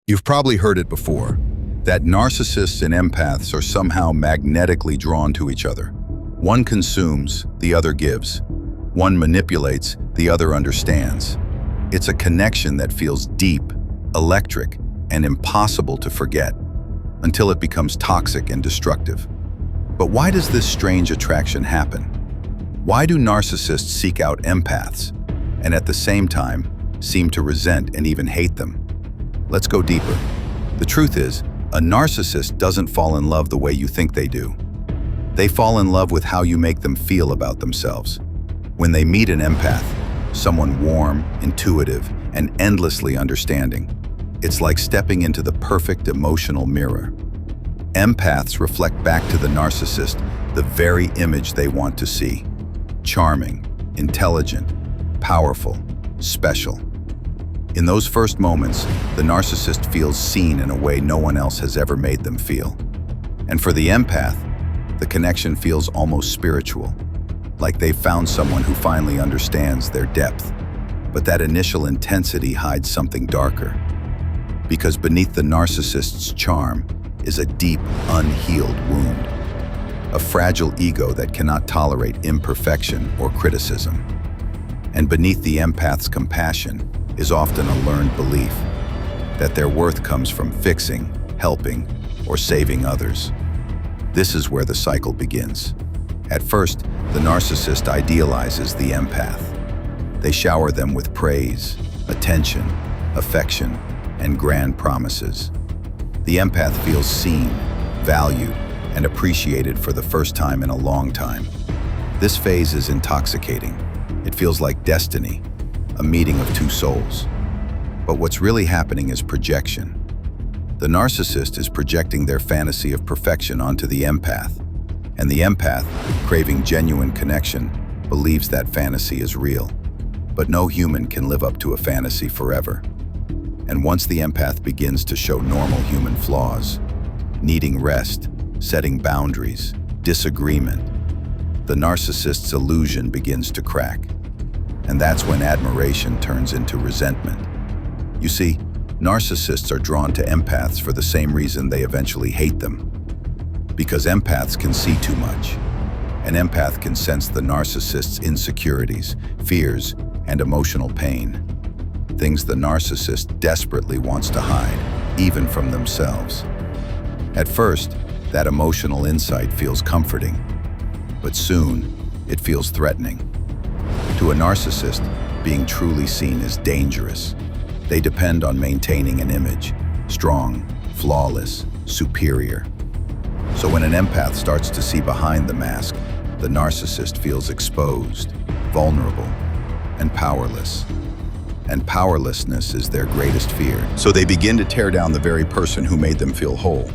You've probably heard it before, that narcissists and empaths are somehow magnetically drawn to each other. One consumes, the other gives. One manipulates, the other understands. It's a connection that feels deep, electric, and impossible to forget, until it becomes toxic and destructive. But why does this strange attraction happen? Why do narcissists seek out empaths, and at the same time, seem to resent and even hate them? Let's go deeper. The truth is, a narcissist doesn't fall in love the way you think they do. They fall in love with how you make them feel about themselves. When they meet an empath, someone warm, intuitive, and endlessly understanding, it's like stepping into the perfect emotional mirror. Empaths reflect back to the narcissist the very image they want to see. Charming, intelligent, powerful, special. In those first moments, the narcissist feels seen in a way no one else has ever made them feel. And for the empath, the connection feels almost spiritual, like they've found someone who finally understands their depth. But that initial intensity hides something darker. Because beneath the narcissist's charm is a deep, unhealed wound. A fragile ego that cannot tolerate imperfection or criticism. And beneath the empath's compassion is often a learned belief that their worth comes from fixing, helping, or saving others. This is where the cycle begins. At first, the narcissist idealizes the empath. They shower them with praise, attention, affection, and grand promises. The empath feels seen, valued, and appreciated for the first time in a long time. This phase is intoxicating. It feels like destiny, a meeting of two souls. But what's really happening is projection. The narcissist is projecting their fantasy of perfection onto the empath, and the empath, craving genuine connection, believes that fantasy is real. But no human can live up to a fantasy forever. And once the empath begins to show normal human flaws, needing rest, setting boundaries, disagreement, the narcissist's illusion begins to crack. And that's when admiration turns into resentment. You see, narcissists are drawn to empaths for the same reason they eventually hate them. Because empaths can see too much. An empath can sense the narcissist's insecurities, fears, and emotional pain. Things the narcissist desperately wants to hide, even from themselves. At first, that emotional insight feels comforting, but soon, it feels threatening. To a narcissist, being truly seen is dangerous. They depend on maintaining an image, strong, flawless, superior. So when an empath starts to see behind the mask, the narcissist feels exposed, vulnerable, and powerless. And powerlessness is their greatest fear. So they begin to tear down the very person who made them feel whole.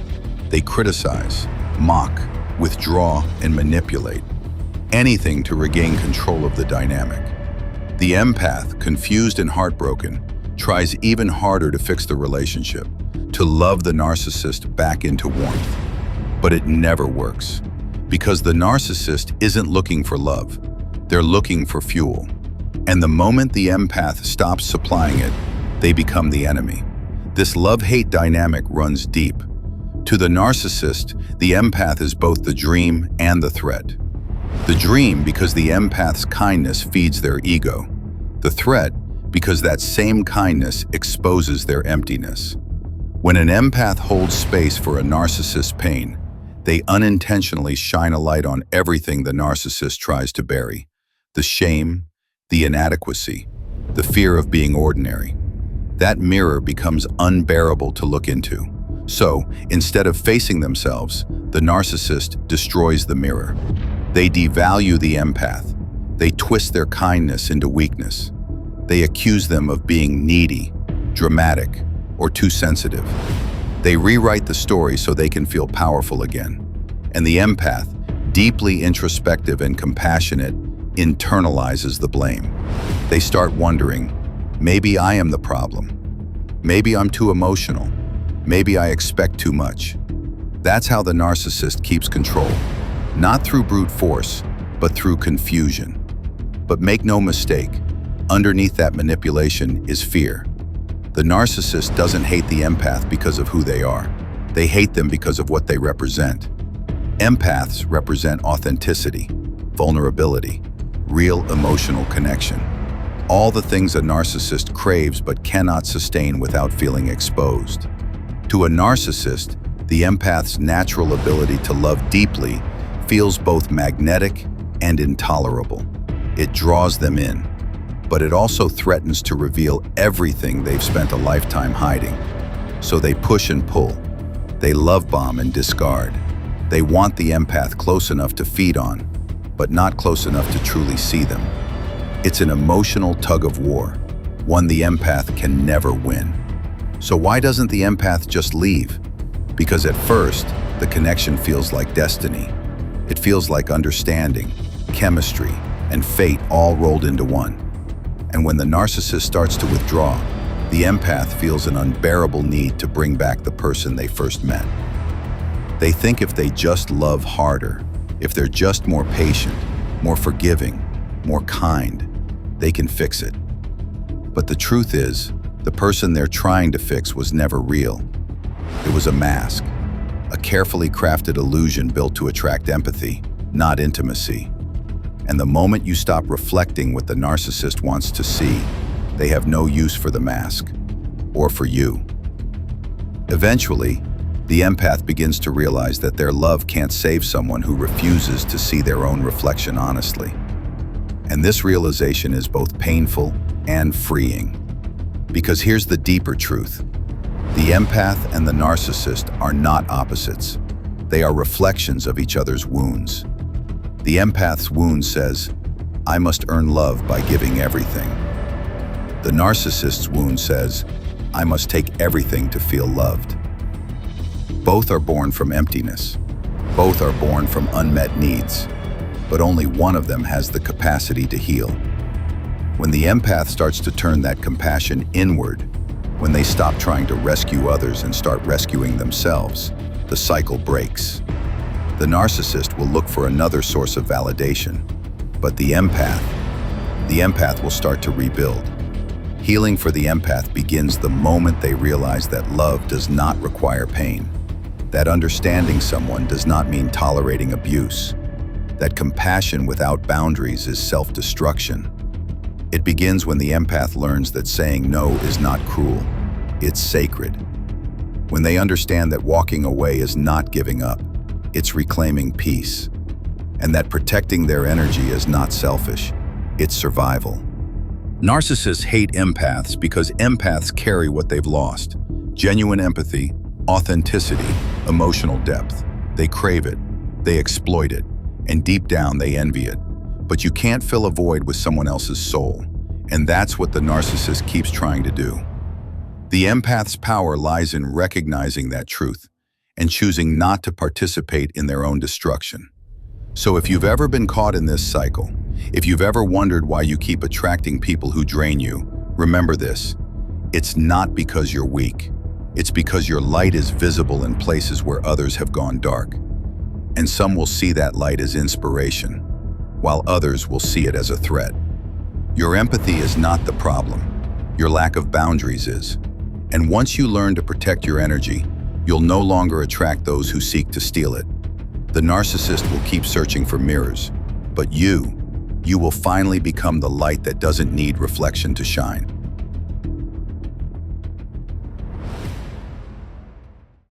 They criticize, mock, withdraw, and manipulate. Anything to regain control of the dynamic. The empath, confused and heartbroken, tries even harder to fix the relationship, to love the narcissist back into warmth. But it never works, because the narcissist isn't looking for love. They're looking for fuel. And the moment the empath stops supplying it, they become the enemy. This love-hate dynamic runs deep. To the narcissist, the empath is both the dream and the threat. The dream because the empath's kindness feeds their ego. The threat because that same kindness exposes their emptiness. When an empath holds space for a narcissist's pain, they unintentionally shine a light on everything the narcissist tries to bury. The shame, the inadequacy, the fear of being ordinary. That mirror becomes unbearable to look into. So, instead of facing themselves, the narcissist destroys the mirror. They devalue the empath. They twist their kindness into weakness. They accuse them of being needy, dramatic, or too sensitive. They rewrite the story so they can feel powerful again. And the empath, deeply introspective and compassionate, internalizes the blame. They start wondering, maybe I am the problem. Maybe I'm too emotional. Maybe I expect too much. That's how the narcissist keeps control. Not through brute force, but through confusion. But make no mistake, underneath that manipulation is fear. The narcissist doesn't hate the empath because of who they are. They hate them because of what they represent. Empaths represent authenticity, vulnerability, real emotional connection. All the things a narcissist craves but cannot sustain without feeling exposed. To a narcissist, the empath's natural ability to love deeply feels both magnetic and intolerable. It draws them in, but it also threatens to reveal everything they've spent a lifetime hiding. So they push and pull. They love bomb and discard. They want the empath close enough to feed on, but not close enough to truly see them. It's an emotional tug of war, one the empath can never win. So why doesn't the empath just leave? Because at first, the connection feels like destiny. It feels like understanding, chemistry, and fate all rolled into one. And when the narcissist starts to withdraw, the empath feels an unbearable need to bring back the person they first met. They think if they just love harder, if they're just more patient, more forgiving, more kind, they can fix it. But the truth is, the person they're trying to fix was never real. It was a mask, a carefully crafted illusion built to attract empathy, not intimacy. And the moment you stop reflecting what the narcissist wants to see, they have no use for the mask, or for you. Eventually, the empath begins to realize that their love can't save someone who refuses to see their own reflection honestly. And this realization is both painful and freeing. Because here's the deeper truth. The empath and the narcissist are not opposites. They are reflections of each other's wounds. The empath's wound says, I must earn love by giving everything. The narcissist's wound says, I must take everything to feel loved. Both are born from emptiness. Both are born from unmet needs. But only one of them has the capacity to heal. When the empath starts to turn that compassion inward, when they stop trying to rescue others and start rescuing themselves, the cycle breaks. The narcissist will look for another source of validation, but the empath will start to rebuild. Healing for the empath begins the moment they realize that love does not require pain, that understanding someone does not mean tolerating abuse, that compassion without boundaries is self-destruction. It begins when the empath learns that saying no is not cruel, it's sacred. When they understand that walking away is not giving up, it's reclaiming peace. And that protecting their energy is not selfish, it's survival. Narcissists hate empaths because empaths carry what they've lost: genuine empathy, authenticity, emotional depth. They crave it, they exploit it, and deep down they envy it. But you can't fill a void with someone else's soul, and that's what the narcissist keeps trying to do. The empath's power lies in recognizing that truth and choosing not to participate in their own destruction. So if you've ever been caught in this cycle, if you've ever wondered why you keep attracting people who drain you, remember this: it's not because you're weak. It's because your light is visible in places where others have gone dark. And some will see that light as inspiration, while others will see it as a threat. Your empathy is not the problem. Your lack of boundaries is. And once you learn to protect your energy, you'll no longer attract those who seek to steal it. The narcissist will keep searching for mirrors, but you will finally become the light that doesn't need reflection to shine.